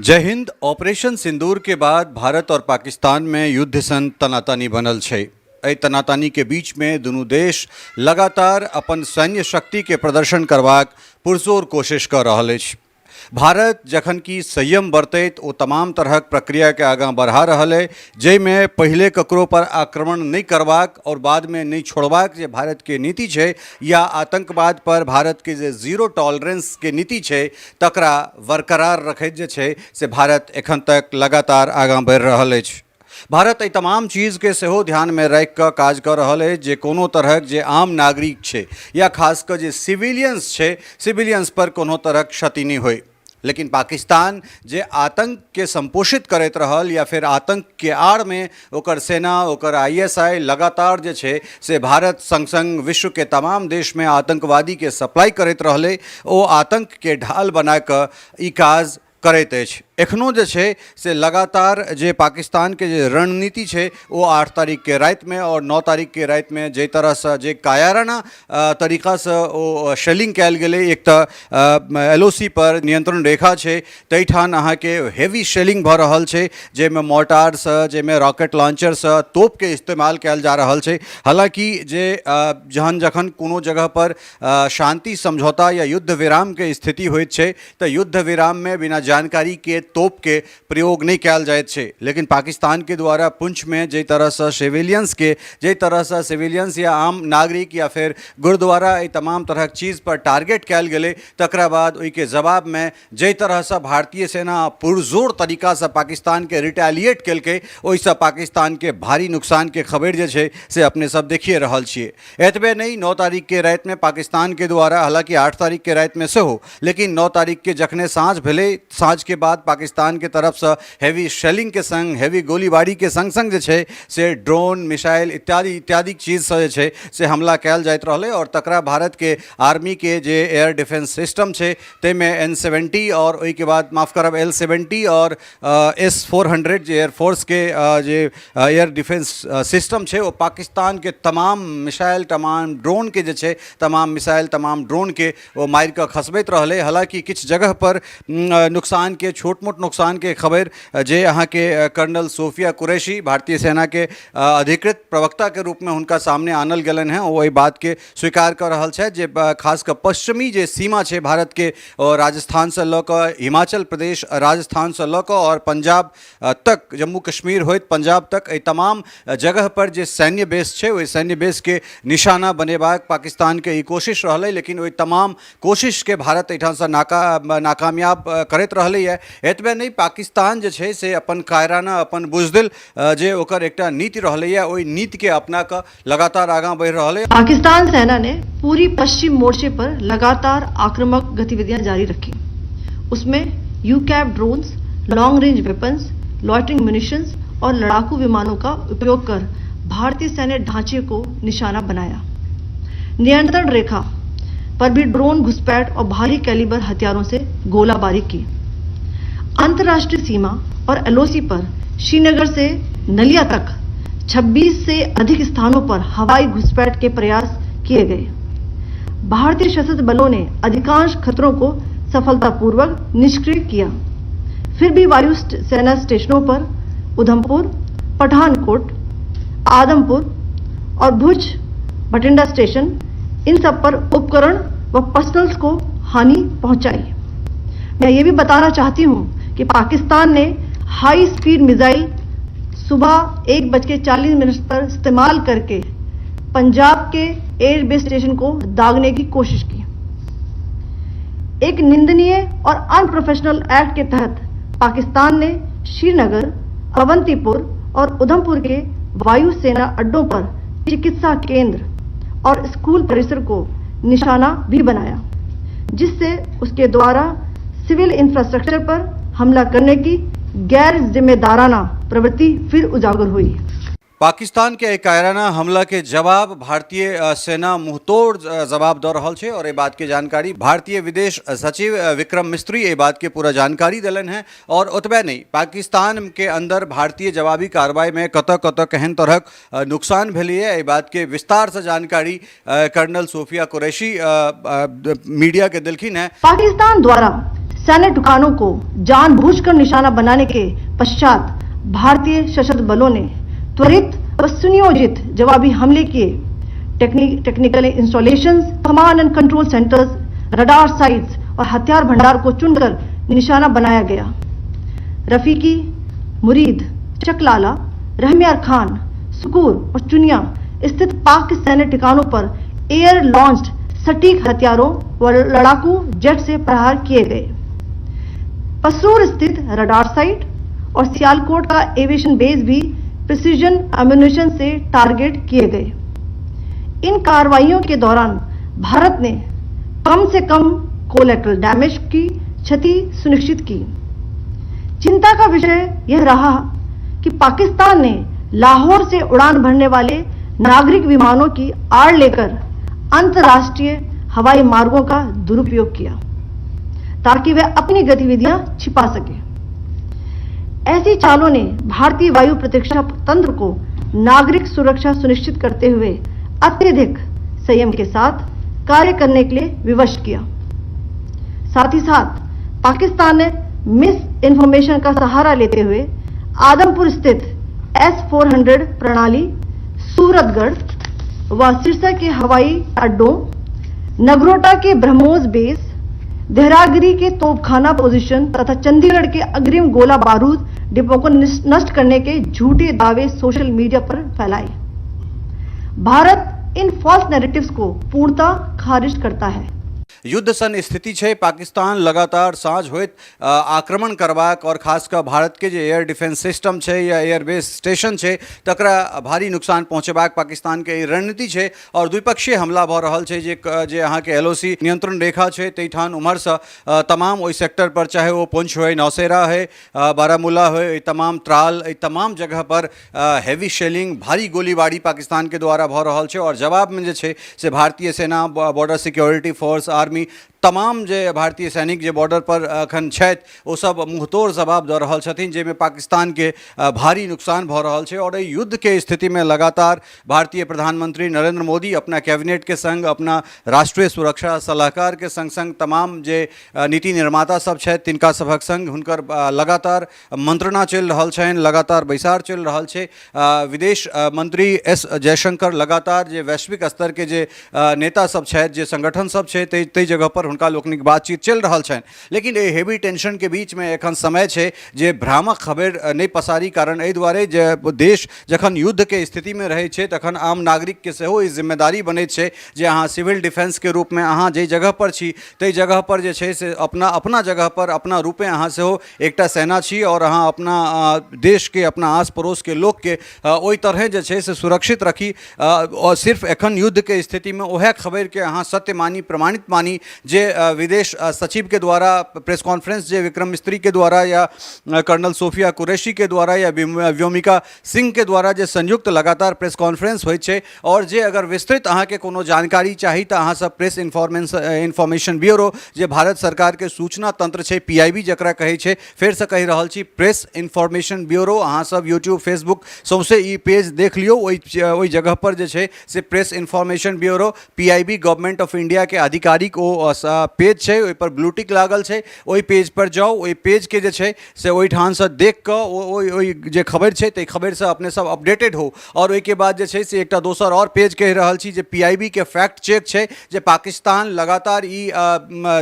जय हिंद। ऑपरेशन सिंदूर के बाद भारत और पाकिस्तान में युद्ध सन तनातनी बनल छै। एहि तनातनी के बीच में दुनू देश लगातार अपन सैन्य शक्ति के प्रदर्शन करबाक पुरजोर कोशिश कर रहल अछि। भारत जखन कि संयम बरतैत ओ तमाम तरहक प्रक्रिया के आगाँ बढ़ा रहल है, जाहिमे पहिले ककरो पर आक्रमण नहीं करबाक और बाद में नहीं छोड़बाक जे भारत के नीति है, या आतंकवाद पर भारत के जे जीरो टॉलरेंस के नीति है तकरा बरकरार रखैत जे छै से भारत एखन तक लगातार आगाँ बढ़ि रहल अछि। भारत एहि तमाम चीज़ के सेहो ध्यान में राखि कऽ काज कर रहल है जे कोनो तरहक जे आम नागरिक छै या खास कऽ जे सिविलियंस छै, सिविलियंस पर कोनो तरहक क्षति नहीं होय। लेकिन पाकिस्तान जे आतंक के संपोषित करैत रहल या फिर आतंक के आड़ में ओकर सेना, ओकर ISI लगातार जे छै से भारत संग संग विश्व के तमाम देश में आतंकवादी के सप्लाई करैत रहले, ओ आतंक के ढाल बना कऽ ई काज करैत अछि। एखनो जे छै से लगातार जे पाकिस्तान के जे रणनीति छै वो 8 तारीख के रात में और 9 तारीख के रात में जे तरह से जे कायराना तरीका से ओ शेलिंग कैल गेलै, एक तो LOC पर नियंत्रण रेखा छै तैठान अहाँ के हेवी शेलिंग भऽ रहल छै, जेमे मोर्टार से, जेमे रॉकेट लॉन्चर से तोप के इस्तेमाल कैल जा रहल छै। हालांकि जे जखन कोनो जगह पर शांति समझौता या युद्ध विराम के स्थिति होइत छै तऽ युद्ध विराम में बिना जानकारी के तोप के प्रयोग नहीं कैल जायत छै। लेकिन पाकिस्तान के द्वारा पुंछ में जे तरह से सिविलियंस या आम नागरिक या फिर गुरुद्वारा ई तमाम तरह चीज़ पर टारगेट कैल गेलै, तकरा बाद ओई के जवाब में जे तरह से भारतीय सेना पुरजोर तरीका से पाकिस्तान के रिटेलिएट केलकै, ओइसे पाकिस्तान के भारी नुकसान के खबर जे छै से अपने सब देखिए रहल छियै। एतबे नहीं, 9 तारीख के रात में पाकिस्तान के द्वारा, हालांकि 8 तारीख के रात में सेहो, लेकिन 9 तारीख के जखने साँझ भेलै, साँझ के बाद पाकिस्तान के तरफ से हेवी शेलिंग के संग, हेवी गोलीबारी के संग संग जे छै से ड्रोन, मिसाइल इत्यादि चीज से जे छै से हमला कैल जाइत रहलै। और तकरा भारत के आर्मी के जे एयर डिफेंस सिस्टम छै तैमे N-70 और ओई के बाद माफ करब L-70 और S-400 जे एयरफोर्स के जे एयर डिफेंस सिस्टम छै वो पाकिस्तान के तमाम मिसाइल, तमाम ड्रोन के जे छै, तमाम मिसाइल, तमाम ड्रोन के वो मारि कऽ खसबैत रहलै। हालांकि किछु जगह पर नुकसान के, छोट मोट नुकसान के खबर जे अहाँ के कर्नल सोफिया कुरैशी, भारतीय सेना के अधिकृत प्रवक्ता के रूप में उनका सामने आनल गेलन हैं, वो बात के स्वीकार कर रहल छै जे खास कर पश्चिमी जे सीमा छै भारत के, और राजस्थान से लऽ कऽ हिमाचल प्रदेश, राजस्थान से लऽ कऽ और पंजाब तक, जम्मू कश्मीर होइत पंजाब तक, एहि तमाम जगह पर जे सैन्य बेस छै ओहि सैन्य बेस के निशाना बनेबाक पाकिस्तान के ई कोशिश रहलै। लेकिन ओहि तमाम कोशिश के भारत एहिठाम से नाकामयाब करैत रहलै है। एतबे नहीं, पाकिस्तान जे छै से अपन कायराना, अपन बुजदिल जे ओकर एकटा नीति रहलै है, ओहि नीति के अपना कऽ लगातार आगाँ बढ़ि रहल है। पाकिस्तान सेना ने पूरी पश्चिम मोर्चे पर लगातार आक्रामक गतिविधियां जारी रखी। उसमें UCAV drones, long range weapons, loitering munitions और लड़ाकू विमानों का उपयोग कर भारतीय सैन्य ढांचे को निशाना बनाया। नियंत्रण रेखा पर भी ड्रोन घुसपैठ और भारी कैलिबर हथियारों से गोलाबारी की। अंतर्राष्ट्रीय सीमा और LOC पर श्रीनगर से नलिया तक 26 से अधिक स्थानों पर हवाई घुसपैठ के प्रयास किए गए। भारतीय सशस्त्र बलों ने अधिकांश खतरों को सफलतापूर्वक निष्क्रिय किया। फिर भी वायु सेना स्टेशनों पर उधमपुर, पठानकोट, आदमपुर और भुज बठिंडा स्टेशन, इन सब पर उपकरण व पर्सनल्स को हानि पहुंचाई। मैं ये भी बताना चाहती हूं कि पाकिस्तान ने हाई स्पीड मिसाइल सुबह 1:40 पर इस्तेमाल करके पंजाब के एयरबेस स्टेशन को दागने की कोशिश की। एक निंदनीय और अनप्रोफेशनल एक्ट के तहत पाकिस्तान ने श्रीनगर, अवंतीपुर और उधमपुर के वायु सेना अड्डों पर चिकित्सा केंद्र और स्कूल परिसर को निशाना भी बनाया, जिससे उसके द्वारा सिविल इंफ्रास्ट्रक्चर पर हमला करने की गैर जिम्मेदाराना प्रवृत्ति फिर उजागर हुई। पाकिस्तान के कायराना हमला के जवाब भारतीय सेना मुंहतोड़ जवाब दे रहल छै। और ये बात के जानकारी भारतीय विदेश सचिव विक्रम मिस्त्री ये बात के पूरा जानकारी दिलन है। और ओतबे नहीं, पाकिस्तान के अंदर भारतीय जवाबी कार्रवाई में कतऽ केहन तरहक नुकसान भेलै है, ये बात के विस्तार से जानकारी कर्नल सोफिया कुरैशी मीडिया के दिलखिन है। पाकिस्तान द्वारा सैन्य ठिकानों को जानबूझकर निशाना बनाने के पश्चात भारतीय सशस्त्र बलों ने त्वरित व सुनियोजित जवाबी हमले किए। Technical installations, command and control centres, radar sites और हथियार भंडार को चुनकर निशाना बनाया गया। रफीकी, मुरीद, चकलाला, रहमियार खान, सुकूर और चुनिया स्थित पाक सैन्य ठिकानों पर एयर लॉन्च्ड सटीक हथियारों व लड़ाकू जेट से प्रहार किए गए। पसरूर स्थित रडार साइट और सियालकोट का एविएशन बेस भी प्रिसीजन एम्यूनिशन से टारगेट किए गए। इन कार्रवाइयों के दौरान भारत ने कम से कम कोलैटरल डैमेज की क्षति सुनिश्चित की। चिंता का विषय यह रहा कि पाकिस्तान ने लाहौर से उड़ान भरने वाले नागरिक विमानों की आड़ लेकर अंतर्राष्ट्रीय हवाई मार्गों का दुरुपयोग किया ताकि वह अपनी गतिविधियां छिपा सके। ऐसी चालों ने भारतीय वायु प्रतिरक्षा तंत्र को नागरिक सुरक्षा सुनिश्चित करते हुए अत्यधिक संयम के साथ कार्य करने के लिए विवश किया। साथ ही साथ पाकिस्तान ने मिस इन्फॉर्मेशन का सहारा लेते हुए आदमपुर स्थित S-400 प्रणाली, सूरतगढ़ व सिरसा के हवाई अड्डों, नगरोटा के ब्रह्मोस बेस, देहरागिरी के तोपखाना पोजीशन तथा चंडीगढ़ के अग्रिम गोला बारूद डिपो को नष्ट करने के झूठे दावे सोशल मीडिया पर फैलाए। भारत इन फॉल्स नैरेटिव्स को पूर्णतः खारिज करता है। युद्ध सन स्थिति है। पाकिस्तान लगातार साँझ होइत आक्रमण करवाक और खासकर भारत के जो एयर डिफेंस सिस्टम है या एयरबेस स्टेशन है तकरा भारी नुकसान पहुँचेबाक पाकिस्तान के रणनीति है और द्विपक्षीय हमला भ रहल है जे अहाँ के LOC नियंत्रण रेखा है तैठान उम्हर से तमाम वही सेक्टर पर, चाहे वो पुंछ हो, नौशेरा है, बारामूला हो, तमाम त्राल, तमाम जगह पर हैवी शेलिंग, भारी गोलीबारी पाकिस्तान के द्वारा भ रहल है और जवाब में जे से भारतीय सेना, बॉर्डर सिक्योरिटी फोर्स, आर्मी तमाम जे भारतीय सैनिक जे बॉर्डर पर अखन छथि वो सब मुँहतोड़ जवाब दऽ रहल छथिन, जेमे पाकिस्तान के भारी नुकसान भऽ रहल छै। और युद्ध के स्थिति में लगातार भारतीय प्रधानमंत्री नरेंद्र मोदी अपना कैबिनेट के संग, अपना राष्ट्रीय सुरक्षा सलाहकार के संग संग तमाम जे नीति निर्माता सब छथि तिनका सभक संग हुनकर लगातार मंत्रणा चलि रहल छनि, लगातार बैसार चलि रहल छै। विदेश मंत्री S जयशंकर लगातार जे वैश्विक स्तर के जे नेता सब छथि, जे संगठन सब छै तै जगह पर हुनका लोकनिक बातचीत चल रहल छनि। लेकिन ये हेवी टेंशन के बीच में एखन समय है जे भ्रामक खबर नहीं पसारी, कारण एहि दुआरे जे देश जखन युद्ध के स्थिति में रहे छे तखन आम नागरिक के सेहो ई जिम्मेदारी बनैत छै जे अहाँ सिविल डिफेंस के रूप में अहाँ जे जगह पर छी तै जगह पर जे छै से अपना जगह पर अपना रूपे अहाँ सेहो एकटा सेना छी और अहाँ अपना देश के, अपना आस पड़ोस के लोग के ओहि तरह जे छै से सुरक्षित रखी। और सिर्फ एखन युद्ध के स्थिति में वह खबर के अहाँ सत्य मानी, प्रमाणित मानी जे विदेश सचिव के द्वारा प्रेस कॉन्फ्रेंस जे विक्रम मिस्त्री के द्वारा या कर्नल सोफिया कुरैशी के द्वारा या व्योमिका सिंह के द्वारा जे संयुक्त लगातार प्रेस कॉन्फ्रेंस होइत छै और जे अगर विस्तृत अहाँ के कोनो जानकारी चाही तो अहाँ सब प्रेस इन्फॉर्मेशन ब्यूरो जे भारत सरकार के सूचना तंत्र छै PIB जकरा कहै छै, फेर से कहि रहल छी प्रेस इन्फॉर्मेशन ब्यूरो, अहाँ सब यूट्यूब फेसबुक सौंसे ई पेज देख लियो। ओहि जगह पर जे छै से press information bureau PIB government of India के आधिकारिक ओ पेज है, ओहि पर ब्लू टिक लागल है, ओहि पेज पर जाओ, ओहि पेज के जे छै से ओहि ठान से देख कऽ ओहि जे खबर है ते खबर से अपने सब अपडेटेड हो। और ओहि के बाद जे छै से एकटा दोसर और पेज कहि रहल छी जे PIB के फैक्ट चेक है, जे पाकिस्तान लगातार ई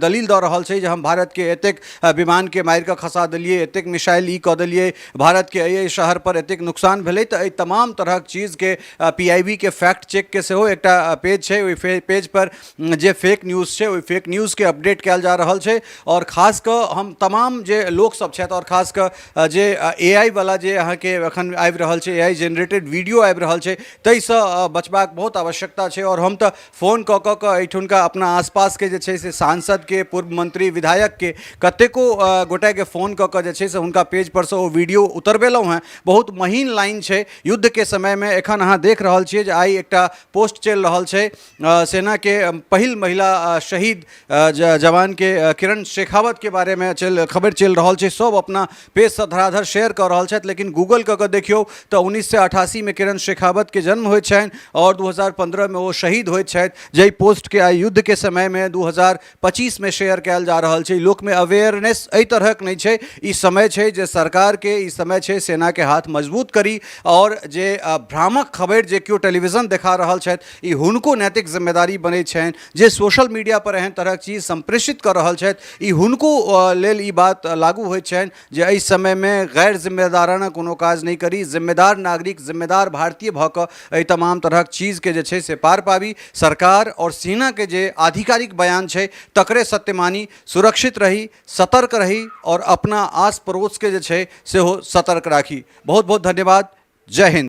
दलील दऽ रहल छै जे हम भारत के एतेक विमान के मारि कऽ खसा देलिए, एतेक मिसाइल ई कऽ देलिए, भारत के एहि शहर पर एतेक नुकसान भेलै, तऽ एहि तमाम तरहक चीज के PIB के फैक्ट चेक के सेहो एकटा पेज है। ओहि पेज पर जे फेक न्यूज़ है ओहि फेक न्यूज़ के अपडेट कयल जा रहल छै और खास कऽ हम तमाम जे लोक सब छथि और खास कऽ जे AI वाला जे अहाँ के अखन आबि रहल छै, AI जनरेटेड वीडियो आबि रहल छै, ताहिसँ बचबाक बहुत आवश्यकता छै। और हम तऽ फोन कऽ कऽ एहिठुनका अपना आसपास के जे छै से सांसद के, पूर्व मंत्री, विधायक के कतेको गोटे के फोन कऽ कऽ जे छै से हुनका पेज पर से ओ वीडियो उतरबेलहुँ हैं। बहुत महीन लाइन छै युद्ध के समय में। एखन अहाँ देख रहल छियै जे आइ एकटा पोस्ट चलि रहल छै, सेना के पहिल महिला शहीद जवान के किरण शेखावत के बारे में खबर चल रहा है, सब अपना पेज से धराधर शेयर कर रहा है। लेकिन गूगल कऽ देखियो तो 1988 में किरण शेखावत के जन्म होइत छनि और 2015 में वो शहीद होइत छथि। जई पोस्ट के आई युद्ध के समय में 2025 में शेयर कयल जा रहा है। लोक में अवेयरनेस एहि तरहक नहीं है। ई समय है जे सरकार के, ई समय है सेना के हाथ मजबूत करी और जे भ्रामक खबर जे क्यों टेलीविजन देखा रहा है ई हुनको नैतिक जिम्मेदारी बने छनि। जे सोशल मीडिया पर एहन तरह चीज संप्रेषित कर रहा है ई हुनको लेल ई बात लागू होइत छनि जे एहि समय में गैर जिम्मेदाराना कोनो काज नहीं करी, जिम्मेदार नागरिक, जिम्मेदार भारतीय भऽ कऽ एहि तमाम तरहक चीज के जे छै से पार पाबी। सरकार और सेना के जे आधिकारिक बयान छै तकरे सत्य मानी, सुरक्षित रही, सतर्क रही और अपना आस पड़ोस के जे छै सेहो सतर्क राखी। बहुत बहुत धन्यवाद। जय हिंद।